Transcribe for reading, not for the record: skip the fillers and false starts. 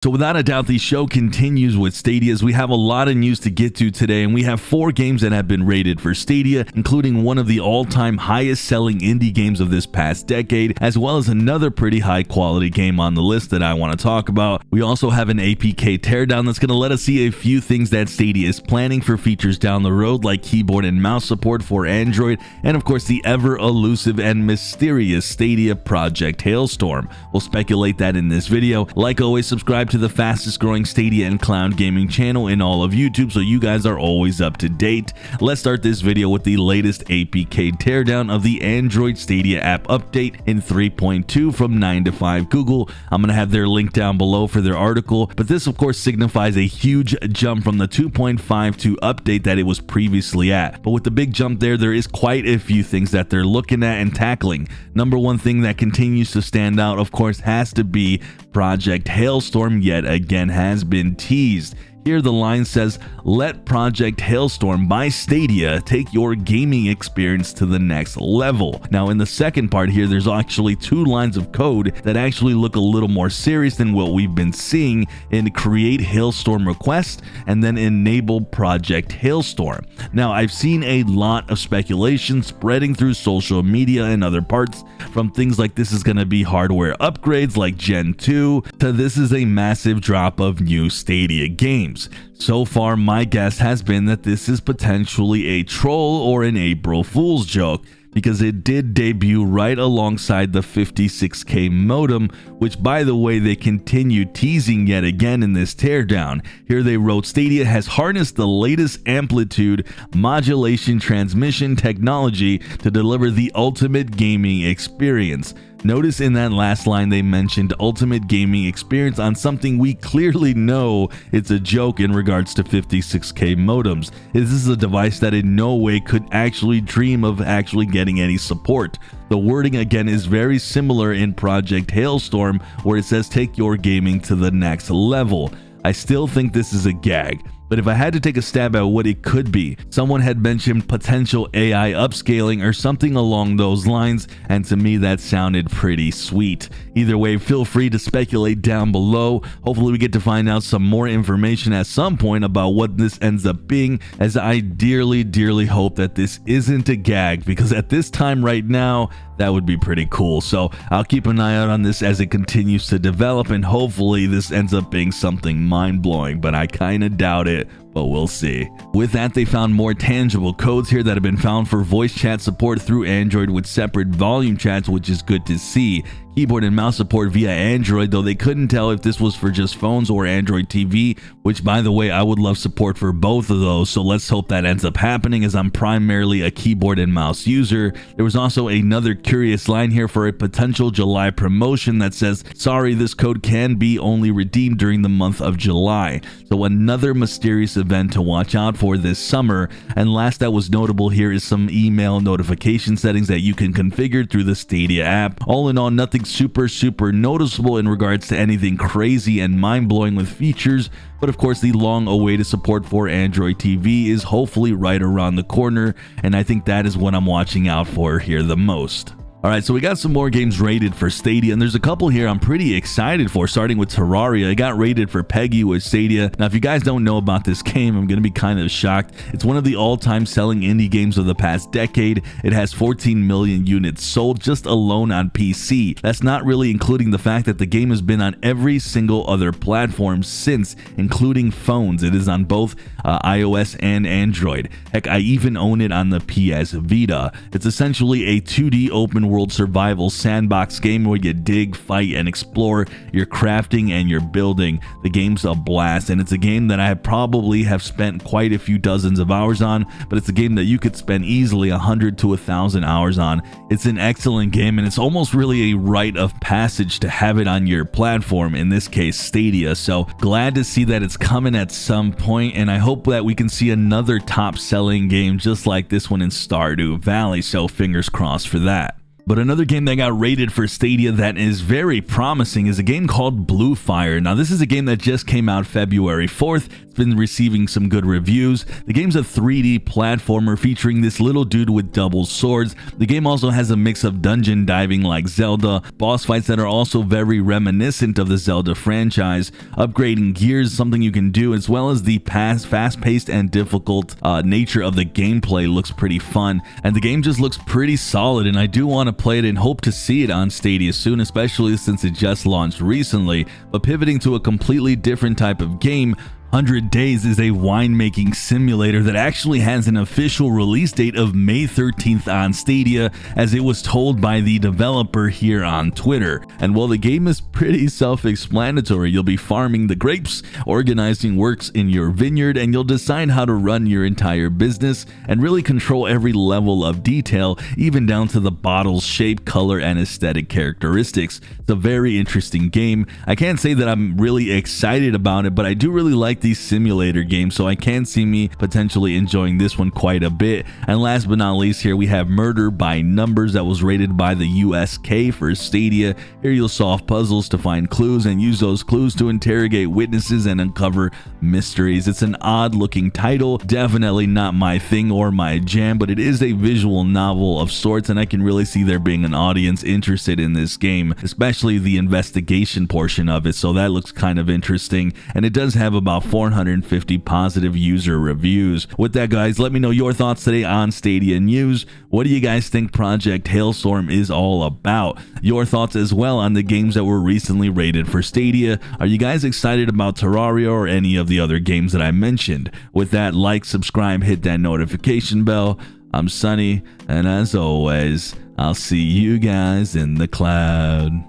So without a doubt, the show continues with Stadia as we have a lot of news to get to today, and we have 4 games that have been rated for Stadia, including one of the all-time highest selling indie games of this past decade, as well as another pretty high quality game on the list that I want to talk about. We also have an APK teardown that's going to let us see a few things that Stadia is planning for features down the road, like keyboard and mouse support for Android, and of course the ever elusive and mysterious Stadia project Hailstorm. We'll speculate that in this video. Like always, subscribe to the fastest growing Stadia and cloud gaming channel in all of YouTube so you guys are always up to date. Let's start this video with the latest APK teardown of the Android Stadia app update in 3.2 from 9 to 5 Google. I'm going to have their link down below for their article, but this of course signifies a huge jump from the 2.52 update that it was previously at. But with the big jump there is quite a few things that they're looking at and tackling. Number one thing that continues to stand out, of course, has to be Project Hailstorm yet again has been teased. Here the line says, "Let Project Hailstorm by Stadia take your gaming experience to the next level." Now in the second part here, there's actually 2 lines of code that actually look a little more serious than what we've been seeing in create Hailstorm request and then enable Project Hailstorm. Now I've seen a lot of speculation spreading through social media and other parts, from things like this is going to be hardware upgrades like Gen 2 to this is a massive drop of new Stadia games. So far, my guess has been that this is potentially a troll or an April Fool's joke, because it did debut right alongside the 56K modem, which by the way they continue teasing yet again in this teardown. Here they wrote, "Stadia has harnessed the latest amplitude modulation transmission technology to deliver the ultimate gaming experience." Notice in that last line they mentioned ultimate gaming experience on something we clearly know it's a joke in regards to 56K modems. This is a device that in no way could actually dream of actually getting any support. The wording again is very similar in Project Hailstorm, where it says take your gaming to the next level. I still think this is a gag. But if I had to take a stab at what it could be, someone had mentioned potential AI upscaling or something along those lines, and to me that sounded pretty sweet. Either way, feel free to speculate down below. Hopefully we get to find out some more information at some point about what this ends up being, as I dearly hope that this isn't a gag, because at this time right now, that would be pretty cool. So I'll keep an eye out on this as it continues to develop, and hopefully this ends up being something mind-blowing, but I kind of doubt it. But we'll see. With that, they found more tangible codes here that have been found for voice chat support through Android with separate volume chats, which is good to see. Keyboard and mouse support via Android, though they couldn't tell if this was for just phones or Android TV, which by the way, I would love support for both of those, so let's hope that ends up happening, as I'm primarily a keyboard and mouse user. There was also another curious line here for a potential July promotion that says, "Sorry, this code can be only redeemed during the month of July." So another mysterious event to watch out for this summer. And last that was notable here is some email notification settings that you can configure through the Stadia app. All in all, nothing super noticeable in regards to anything crazy and mind-blowing with features, but of course the long-awaited support for Android TV is hopefully right around the corner, and I think that is what I'm watching out for here the most. Alright, so we got some more games rated for Stadia, and there's a couple here I'm pretty excited for, starting with Terraria. It got rated for PEGI with Stadia. Now, if you guys don't know about this game, I'm going to be kind of shocked. It's one of the all-time selling indie games of the past decade. It has 14 million units sold just alone on PC. That's not really including the fact that the game has been on every single other platform since, including phones. It is on both iOS and Android. Heck, I even own it on the PS Vita. It's essentially a 2D open world survival sandbox game where you dig, fight, and explore. You're crafting and you're building. The game's a blast, and it's a game that I probably have spent quite a few dozens of hours on, but it's a game that you could spend easily 100 to 1,000 hours on. It's an excellent game, and it's almost really a rite of passage to have it on your platform, in this case Stadia. So glad to see that it's coming at some point, and I hope that we can see another top selling game just like this one in Stardew Valley, so fingers crossed for that. But another game that got rated for Stadia that is very promising is a game called Blue Fire. Now, this is a game that just came out February 4th. It's been receiving some good reviews. The game's a 3D platformer featuring this little dude with double swords. The game also has a mix of dungeon diving like Zelda, boss fights that are also very reminiscent of the Zelda franchise, upgrading gears, something you can do, as well as the fast-paced and difficult nature of the gameplay looks pretty fun. And the game just looks pretty solid, and I do want to play it and hope to see it on Stadia soon, especially since it just launched recently. But pivoting to a completely different type of game, 100 Days is a winemaking simulator that actually has an official release date of May 13th on Stadia, as it was told by the developer here on Twitter. And while the game is pretty self-explanatory, you'll be farming the grapes, organizing works in your vineyard, and you'll decide how to run your entire business and really control every level of detail, even down to the bottle's shape, color, and aesthetic characteristics. It's a very interesting game. I can't say that I'm really excited about it, but I do really like these simulator games, so I can see me potentially enjoying this one quite a bit. And last but not least, here we have Murder by Numbers that was rated by the USK for Stadia. Here you'll solve puzzles to find clues and use those clues to interrogate witnesses and uncover mysteries. It's an odd looking title, definitely not my thing or my jam, but it is a visual novel of sorts, and I can really see there being an audience interested in this game, especially the investigation portion of it, so that looks kind of interesting. And it does have about 450 positive user reviews. With that, guys, let me know your thoughts today on Stadia News. What do you guys think Project Hailstorm is all about? Your thoughts as well on the games that were recently rated for Stadia. Are you guys excited about Terraria or any of the other games that I mentioned? With that, like, subscribe, hit that notification bell. I'm Sunny, and as always, I'll see you guys in the cloud.